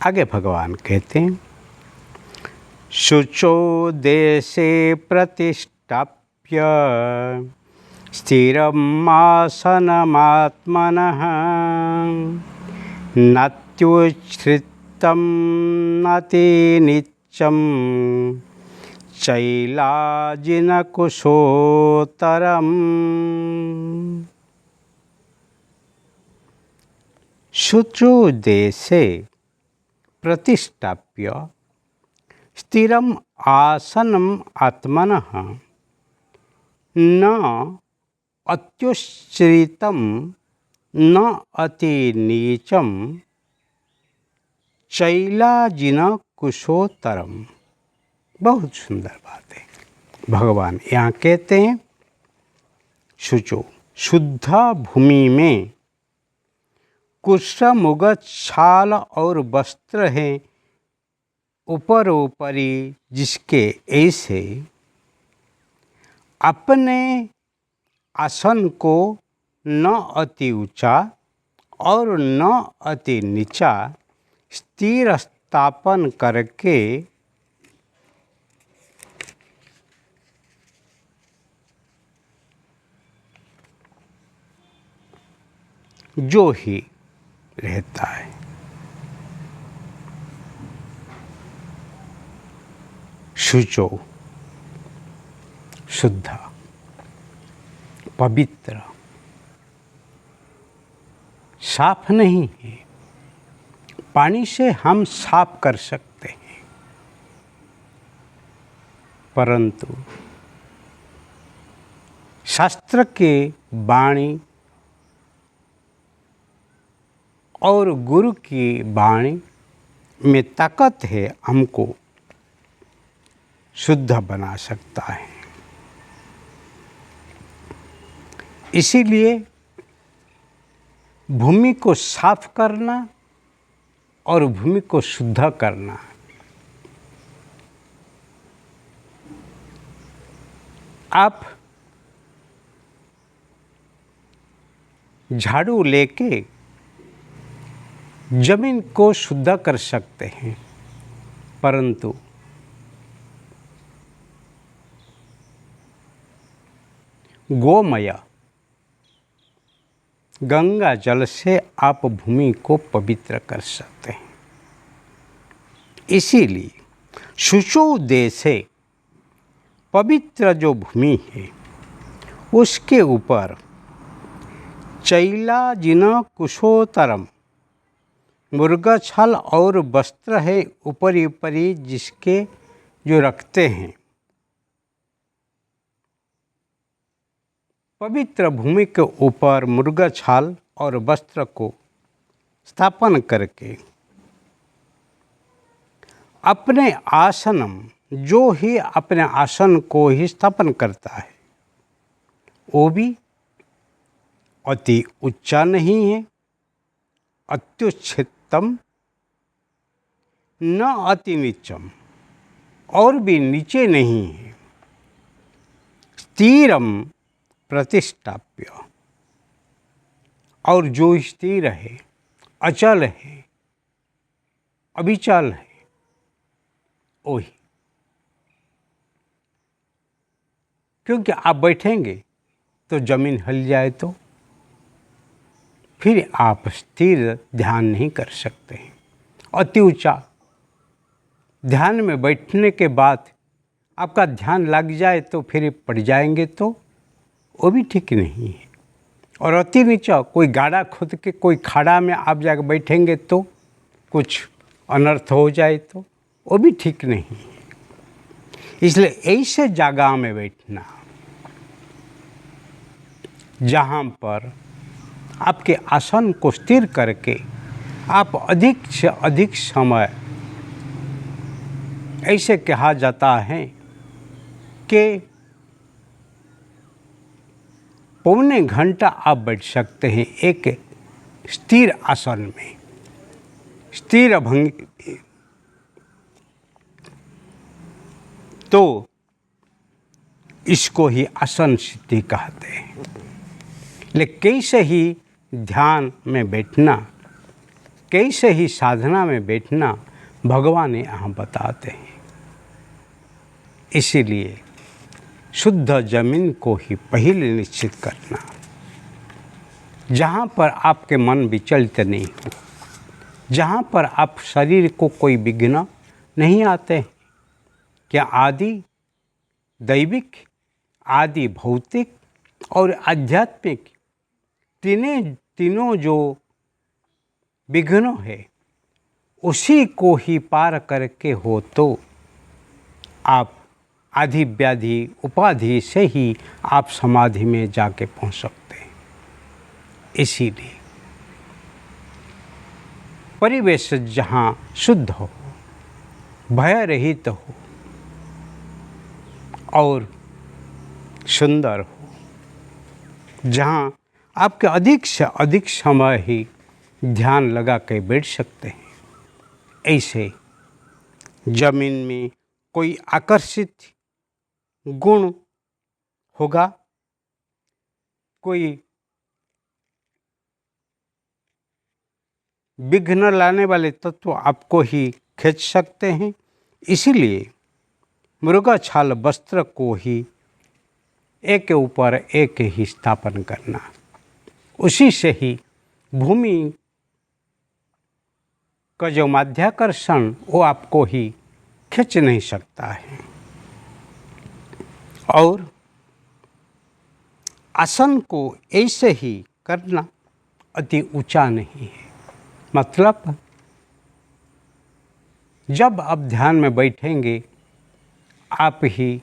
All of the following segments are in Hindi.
आगे भगवान कहते हैं, शुचो देशे प्रतिष्ठाप्य स्थिरमासनमात्मनः नात्युच्छ्रितं नातिनिच्चं शैलाजिनकुशोत्तरम्। शुचो देशे प्रतिष्ठाप्य स्थिरम आसनम आत्मनः न अत्युच्छ्रितं न अतिनीचं शैलाजिनकुशोत्तरम। बहुत सुंदर बात है। भगवान यहाँ कहते हैं, शुचो शुद्ध भूमि में कुशमुगत छाल और वस्त्र है ऊपर ऊपरी, जिसके ऐसे अपने आसन को न अति ऊंचा और न अति नीचा स्थिर स्थापन करके जो ही रहता है। शुचो शुद्ध, पवित्र, साफ नहीं है। पानी से हम साफ कर सकते हैं, परंतु शास्त्र के वाणी और गुरु की वाणी में ताकत है, हमको शुद्ध बना सकता है। इसीलिए भूमि को साफ करना और भूमि को शुद्ध करना, आप झाड़ू लेके जमीन को शुद्ध कर सकते हैं, परंतु गोमय गंगा जल से आप भूमि को पवित्र कर सकते हैं। इसीलिए शुचो देशे, पवित्र जो भूमि है उसके ऊपर शैलाजिनकुशोत्तरम, मृगछाल और वस्त्र है ऊपरी ऊपरी, जिसके जो रखते हैं। पवित्र भूमि के ऊपर मृगछाल और वस्त्र को स्थापन करके अपने आसनम, जो ही अपने आसन को ही स्थापन करता है, वो भी अति उच्चा नहीं है, अत्युच्छ्रितम न अति नीचम, और भी नीचे नहीं है। स्थिरम प्रतिष्ठाप्य, और जो स्थिर है, अचल है, अविचल है, वही। क्योंकि आप बैठेंगे तो जमीन हिल जाए तो फिर आप स्थिर ध्यान नहीं कर सकते हैं। अति ऊंचा ध्यान में बैठने के बाद आपका ध्यान लग जाए तो फिर पड़ जाएंगे तो वो भी ठीक नहीं है। और अति नीचा, कोई गाढ़ा खोद के कोई खाड़ा में आप जाकर बैठेंगे तो कुछ अनर्थ हो जाए तो वो भी ठीक नहीं है। इसलिए ऐसे जगह में बैठना जहाँ पर आपके आसन को स्थिर करके आप अधिक से अधिक समय, ऐसे कहा जाता है कि पौने घंटा आप बैठ सकते हैं एक स्थिर आसन में, स्थिर भंगी। तो इसको ही आसन सिद्धि कहते हैं। लेकिन कैसे ही ध्यान में बैठना, कैसे ही साधना में बैठना भगवान यहाँ बताते हैं। इसीलिए शुद्ध जमीन को ही पहले निश्चित करना, जहाँ पर आपके मन विचलित नहीं हो, जहाँ पर आप शरीर को कोई विघ्न नहीं आते हैं। क्या आदि दैविक, आदि भौतिक और आध्यात्मिक तीनों जो विघ्न है उसी को ही पार करके हो तो आप आधि व्याधि उपाधि से ही आप समाधि में जाके पहुंच सकते हैं। इसीलिए परिवेश जहाँ शुद्ध हो, भय रहित हो और सुंदर हो, जहाँ आपके अधिक से अधिक समय ही ध्यान लगा के बैठ सकते हैं, ऐसे जमीन में कोई आकर्षित गुण होगा, कोई विघ्न लाने वाले तत्व आपको ही खींच सकते हैं। इसीलिए मृगछाल वस्त्र को ही एक के ऊपर एक ही स्थापन करना, उसी से ही भूमि का जो माध्याकर्षण वो आपको ही खींच नहीं सकता है। और आसन को ऐसे ही करना अति ऊंचा नहीं है। मतलब जब आप ध्यान में बैठेंगे, आप ही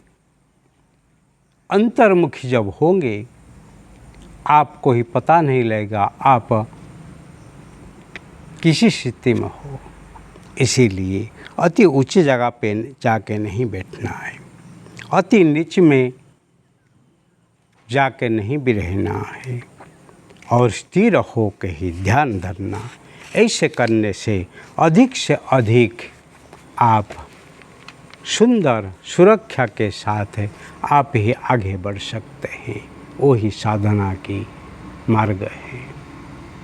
अंतर्मुखी जब होंगे, आपको ही पता नहीं लगेगा आप किसी स्थिति में हो। इसीलिए अति ऊंची जगह पे जाके नहीं बैठना है, अति नीच में जाके नहीं भी रहना है, और स्थिर हो के ही ध्यान धरना। ऐसे करने से अधिक आप सुंदर सुरक्षा के साथ आप ही आगे बढ़ सकते हैं। वो ही साधना की मार्ग है।